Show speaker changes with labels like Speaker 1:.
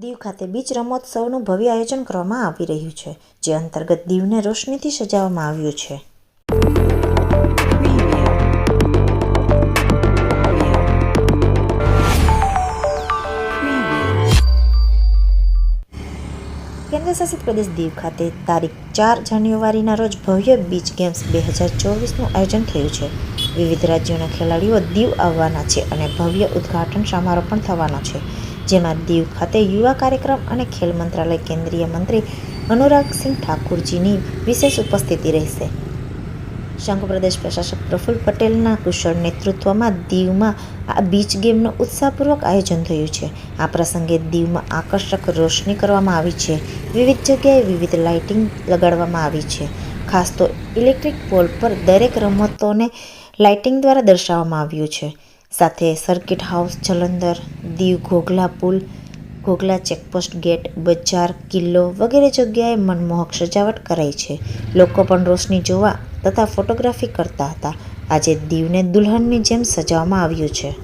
Speaker 1: દીવ ખાતે બીચ રમોત્સવનું ભવ્ય આયોજન કરવામાં આવી રહ્યું છે, જે અંતર્ગત દીવને રોશનીથી સજાવવામાં આવ્યું છે. કેન્દ્રશાસિત પ્રદેશ દીવ ખાતે તારીખ 4 જાન્યુઆરીના રોજ ભવ્ય બીચ ગેમ્સ 2024નું આયોજન થયું છે. વિવિધ રાજ્યોના ખેલાડીઓ દીવ આવવાના છે અને ભવ્ય ઉદ્ઘાટન સમારોહ પણ થવાનો છે, જેમાં દીવ ખાતે યુવા કાર્યક્રમ અને ખેલ મંત્રાલય કેન્દ્રીય મંત્રી અનુરાગસિંહ ઠાકુરજીની વિશેષ ઉપસ્થિતિ રહેશે. સંઘ પ્રદેશ પ્રશાસક પ્રફુલ્લ પટેલના કુશળ નેતૃત્વમાં દીવમાં આ બીચ ગેમનું ઉત્સાહપૂર્વક આયોજન થયું છે. આ પ્રસંગે દીવમાં આકર્ષક રોશની કરવામાં આવી છે. વિવિધ જગ્યાએ વિવિધ લાઇટિંગ લગાડવામાં આવી છે. ખાસ તો ઇલેક્ટ્રિક પોલ પર દરેક રમતોને લાઇટિંગ દ્વારા દર્શાવવામાં આવ્યું છે. સાથે સર્કિટ હાઉસ જલંધર, દીવ ઘોઘલા પુલ, ઘોઘલા ચેકપોસ્ટ ગેટ, બજાર, કિલ્લો વગેરે જગ્યાએ મનમોહક સજાવટ કરાઈ છે. લોકો પણ રોશની જોવા તથા ફોટોગ્રાફી કરતા હતા. આજે દીવને દુલ્હનની જેમ સજાવવામાં આવ્યું છે.